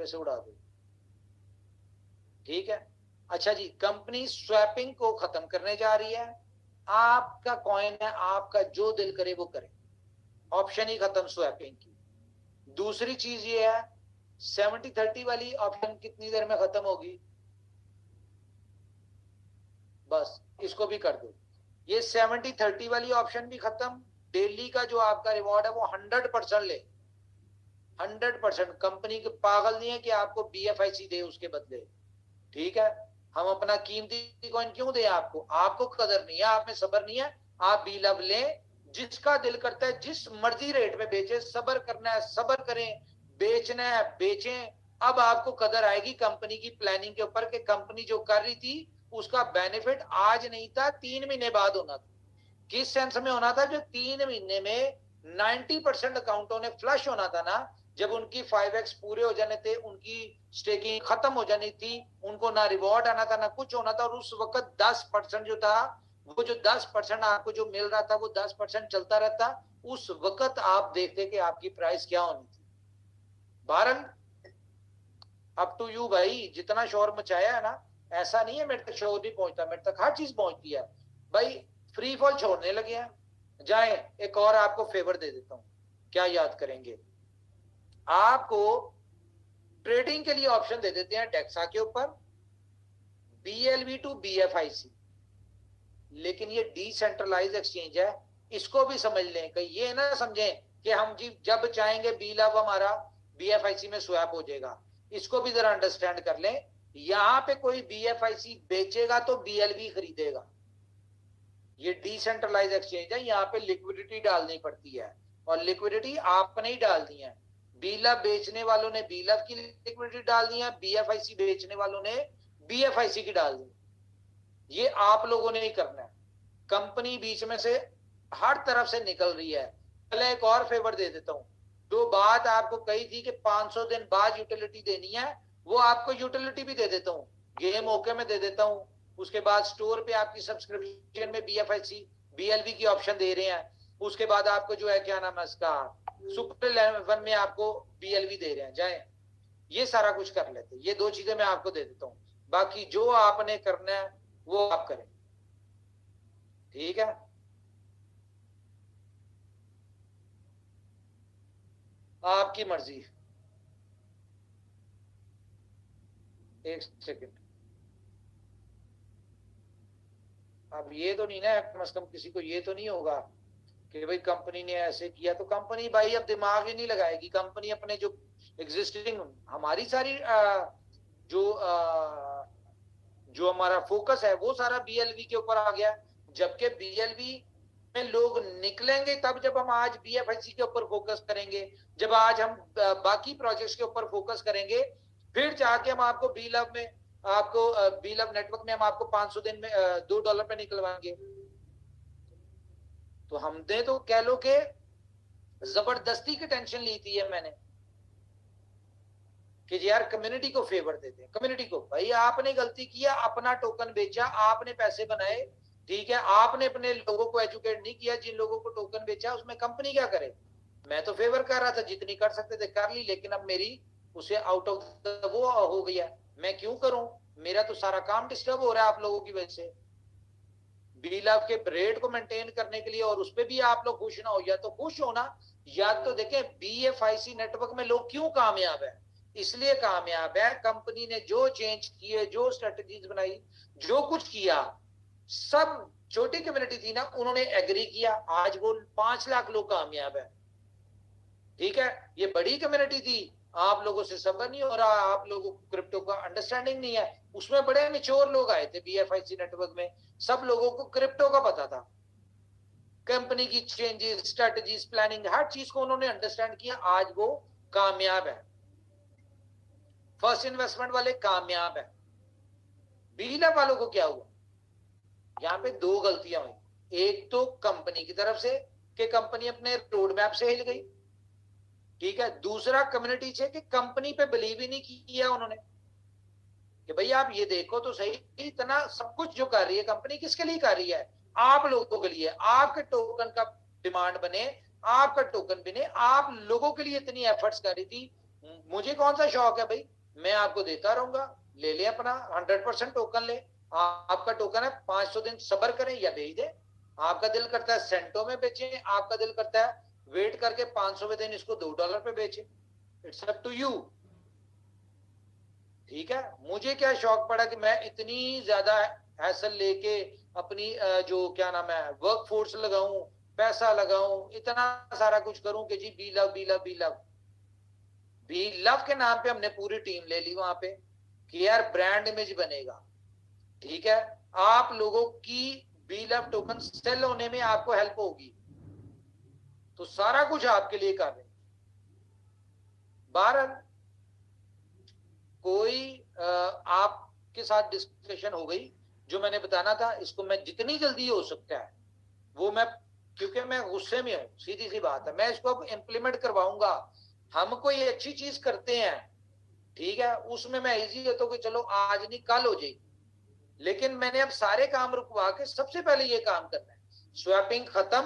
से उड़ा दो। ठीक है, अच्छा जी, कंपनी स्वैपिंग को खत्म करने जा रही है। आपका कॉइन है, आपका जो दिल करे वो करे, ऑप्शन ही खत्म स्वैपिंग की। दूसरी चीज ये है 70-30 वाली ऑप्शन कितनी देर में खत्म होगी, बस इसको भी कर दो। ये 70-30 वाली ऑप्शन भी खत्म। डेली का जो आपका रिवॉर्ड है वो 100% ले, 100%। कंपनी के पागल नहीं है कि आपको BFIC दे उसके बदले। ठीक है, हम अपना कीमती कॉइन क्यों दे आपको? आपको कदर नहीं है, आप में सब्र नहीं है। आप बी लव लें, जिसका दिल करता है जिस मर्जी रेट में बेचे, सब्र करना है सब्र करें, बेचना है बेचें। अब आपको कदर आएगी कंपनी की प्लानिंग के ऊपर कि कंपनी जो कर रही थी उसका बेनिफिट आज नहीं था, 3 महीने बाद होना था। किस सेंस में होना था? जो 3 महीने में 90% अकाउंटों ने फ्लश होना था ना, जब उनकी 5x पूरे हो जाने थे, उनकी स्टेकिंग खत्म हो जानी थी, उनको ना रिवॉर्ड आना था ना कुछ होना था, और उस वक्त 10% जो था, वो जो 10% आपको जो मिल रहा था वो 10% चलता रहता, उस वक्त आप देखते कि आपकी प्राइस क्या होनी थी। बहरहाल अप टू यू भाई, जितना शोर मचाया है ना, ऐसा नहीं है मेरे तक शोर नहीं पहुंचता, मेरे तक हर चीज पहुंचती है भाई। फ्री फॉल छोड़ने लगे हैं। जाए एक और आपको फेवर दे देता हूं, क्या याद करेंगे? आपको ट्रेडिंग के लिए ऑप्शन दे देते हैं डेक्सा के ऊपर, BLV टू BFIC। लेकिन ये डिसेंट्रलाइज एक्सचेंज है, इसको भी समझ लें। कहीं ये ना समझें कि हम जी जब चाहेंगे बी लव हमारा BFIC में स्वैप हो जाएगा। इसको भी जरा अंडरस्टैंड कर लें। यहां पे कोई BFIC बेचेगा तो BLV खरीदेगा। ये डिसेंट्रलाइज एक्सचेंज है, यहाँ पे लिक्विडिटी डालनी पड़ती है, और लिक्विडिटी आपने ही डालनी है। बीलव बेचने वालों ने बीलव की लिक्विडिटी डालनी है, BFIC बेचने वालों ने BFIC की डालनी है। ये आप लोगों ने ही करना है। कंपनी बीच में से हर तरफ से निकल रही है। पहले एक और फेवर दे देता हूं, जो बात आपको कही थी कि 500 दिन बाद यूटिलिटी देनी है, वो आपको यूटिलिटी भी दे देता हूं, गेम ओके में दे देता हूं। उसके बाद स्टोर पे आपकी सब्सक्रिप्शन में BFIC BLV की ऑप्शन दे रहे हैं। उसके बाद आपको जो है क्या नाम है इसका, सुपर 11 में आपको BLV दे रहे हैं। जाए ये सारा कुछ कर लेते, ये दो चीजें मैं आपको दे देता हूं, बाकी जो आपने करना है वो आप करें। ठीक है, आपकी मर्जी। एक सेकंड, अब ये तो नहीं ना, कम से कम किसी को ये तो नहीं होगा कि भाई कंपनी ने ऐसे किया, तो कंपनी भाई अब दिमाग ही नहीं लगाएगी। कंपनी अपने जो एग्जिस्टिंग, हमारी सारी जो हमारा फोकस है वो सारा BLV के ऊपर आ गया। जबकि BLV में लोग निकलेंगे तब जब हम आज BFIC के ऊपर फोकस करेंगे, जब आज हम बाकी प्रोजेक्ट्स के ऊपर फोकस करेंगे, फिर जाके हम आपको BLV में, आपको BLV नेटवर्क में हम आपको 500 दिन में $2 पे निकलवाएंगे। तो हमने तो कह लो कि जबरदस्ती की टेंशन ली थी है मैंने कि यार कम्युनिटी को फेवर देते हैं। कम्युनिटी को, भाई आपने गलती किया, अपना टोकन बेचा, आपने पैसे बनाए, ठीक है, आपने अपने लोगों को एजुकेट नहीं किया। जिन लोगों को टोकन बेचा उसमें कंपनी क्या करे? मैं तो फेवर कर रहा था, जितनी कर सकते थे कर ली, लेकिन अब मेरी उसे आउट ऑफ वो हो गया। मैं क्यों करूं? मेरा तो सारा काम डिस्टर्ब हो रहा है आप लोगों की वजह से। BLV के रेट को मेंटेन करने के लिए, और उस पर भी आप लोग खुश ना हो, या तो खुश हो ना, या तो देखें BFIC नेटवर्क में लोग क्यों कामयाब है। इसलिए कामयाब है, कंपनी ने जो चेंज किए, जो स्ट्रेटजीज बनाई, जो कुछ किया, सब छोटी कम्युनिटी थी ना, उन्होंने एग्री किया, आज वो 5 लाख लोग कामयाब है। ठीक है, ये बड़ी कम्युनिटी थी, आप लोगों से सबर नहीं हो रहा, आप लोगों को क्रिप्टो का अंडरस्टैंडिंग नहीं है। उसमें बड़े मेच्योर लोग आए थे BFIC नेटवर्क में, सब लोगों को क्रिप्टो का पता था, कंपनी की चेंजेस, स्ट्रेटजीज, प्लानिंग, हर चीज को उन्होंने अंडरस्टैंड किया, आज वो कामयाब है। फर्स्ट इन्वेस्टमेंट वाले कामयाब है। बीलव वालों को क्या हुआ? यहाँ पे दो गलतियां हुई। एक तो कंपनी की तरफ से कि कंपनी अपने रोड मैप से हिल गई, ठीक है। दूसरा कम्युनिटी से कि कंपनी पे बिलीव ही नहीं किया उन्होंने कि भाई आप ये देखो तो सही, इतना सब कुछ जो कर रही है कंपनी किसके लिए कर रही है? आप लोगों के लिए। आपके टोकन का डिमांड बने, आपका टोकन बने, आप लोगों के लिए इतनी एफर्ट्स कर रही थी। मुझे कौन सा शौक है भाई मैं आपको देता रहूंगा, ले ले अपना 100% टोकन ले। आपका टोकन है, 500 दिन सब्र करें या भेज दे। आपका दिल करता है सेंटो में बेचें, आपका दिल करता है वेट करके 500वें दिन इसको $2 पे बेचें, इट्स अप टू यू। ठीक है, मुझे क्या शौक पड़ा कि मैं इतनी ज्यादा हैसल लेके अपनी जो क्या नाम है वर्क फोर्स लगाऊं, पैसा लगाऊं, इतना सारा कुछ करूं कि जी बी लव बी लव बी लव। बी लव के नाम पे हमने पूरी टीम ले ली वहां पे कि यार ब्रांड इमेज बनेगा। ठीक है, आप लोगों की बी लव टोकन सेल होने में आपको हेल्प होगी, तो सारा कुछ आपके लिए कर रहे हैं। 12 कोई आपके साथ डिस्कशन हो गई, जो मैंने बताना था इसको मैं जितनी जल्दी हो सकता है वो मैं, क्योंकि मैं गुस्से में हूं, सीधी सी बात है, मैं इसको अब इम्प्लीमेंट करवाऊंगा। हम कोई अच्छी चीज करते हैं, ठीक है, उसमें मैं इजी होता हूँ कि चलो आज नहीं कल हो जाएगी, लेकिन मैंने अब सारे काम रुकवा के सबसे पहले ये काम करना है, स्वैपिंग खत्म।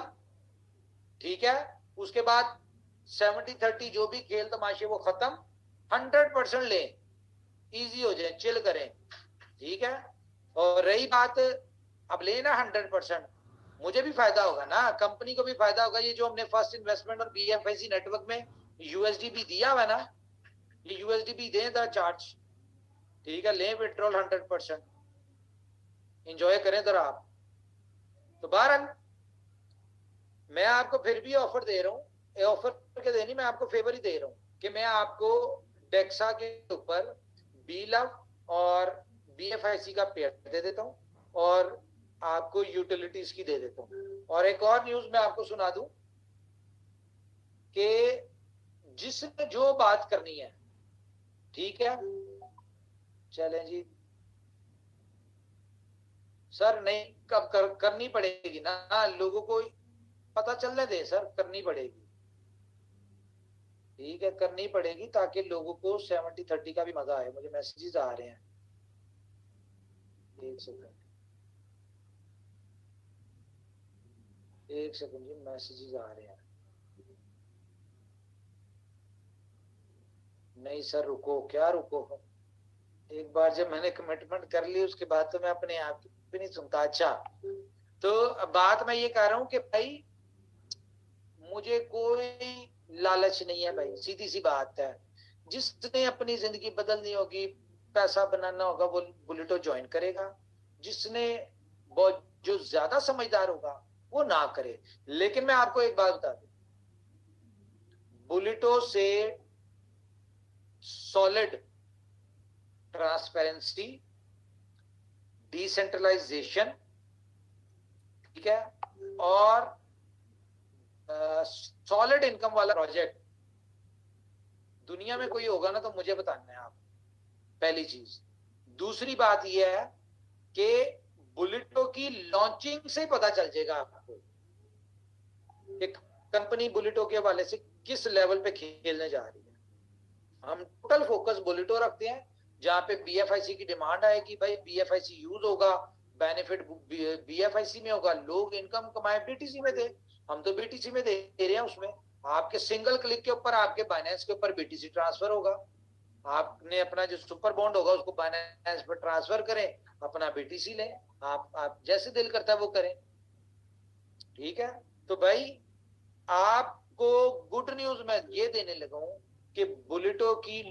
ठीक है, उसके बाद 70-30 जो भी खेल तमाशे वो खत्म, 100% ले, इजी हो जाए, चिल करें। ठीक है, और रही बात अब लेना 100%, मुझे भी फायदा होगा ना, कंपनी को भी फायदा होगा। ये जो हमने फर्स्ट इन्वेस्टमेंट और BFIC नेटवर्क में USDP दिया हुआ ना, ये USDP दें द चार्ज। ठीक है, लें पेट्रोल 100%, इंजॉय करें जरा आप। तो बहरहाल मैं आपको फिर भी ऑफर दे रहा हूँ, ऑफर के देनी, मैं आपको फेवर ही दे रहा हूँ कि मैं आपको डेक्सा के ऊपर बी लव और BFIC का पेयर दे देता हूँ, और आपको यूटिलिटीज की दे देता हूँ। और एक और न्यूज मैं आपको सुना दूं कि जिसने जो बात करनी है, ठीक है, चलें जी सर, नहीं कब करनी पड़ेगी ना, लोगों को पता चलने दे सर, करनी पड़ेगी। ठीक है, करनी पड़ेगी ताकि लोगों को 70-30 का भी मजा आए। मुझे मैसेजेस आ रहे हैं, एक सेकंड, एक सेकंड जी, मैसेजेस आ रहे हैं। नहीं सर रुको, क्या रुको, एक बार जब मैंने कमिटमेंट कर ली उसके बाद तो मैं अपने आप की भी नहीं सुनता। अच्छा, तो बात मैं ये कह रहा हूं कि भाई मुझे कोई लालच नहीं है भाई, सीधी सी बात है। जिसने अपनी जिंदगी बदलनी होगी, पैसा बनाना होगा, वो बुलेटो ज्वाइन करेगा। जिसने बहुत जो ज्यादा समझदार होगा वो ना करे। लेकिन मैं आपको एक बात बता दूं, बुलेटो से सॉलिड ट्रांसपेरेंसी, डिसेंट्रलाइजेशन, ठीक है, और सॉलिड इनकम वाला प्रोजेक्ट दुनिया में कोई होगा ना तो मुझे बताना है आप, पहली चीज। दूसरी बात यह है कि बुलेटो की लॉन्चिंग से पता चल जाएगा आपको कि कंपनी बुलेटो के हवाले से किस लेवल पे खेलने जा रही है। हम टोटल फोकस बुलेटो रखते हैं, जहां पे BFIC की डिमांड आए कि भाई BFIC यूज होगा, बेनिफिट BFIC में होगा, लोग इनकम कमाए BTC में दे। हम तो BTC में दे रहे हैं, उसमें आपके सिंगल क्लिक के ऊपर आपके बाइनेंस के ऊपर BTC ट्रांसफर होगा। आपने अपना जो सुपर बॉन्ड होगा उसको बाइनेंस पर ट्रांसफर करें, अपना BTC लें, आप जैसे दिल करता है वो करें। ठीक है, तो भाई आपको गुड न्यूज मैं ये देने लगा हूं कि बुलेटो की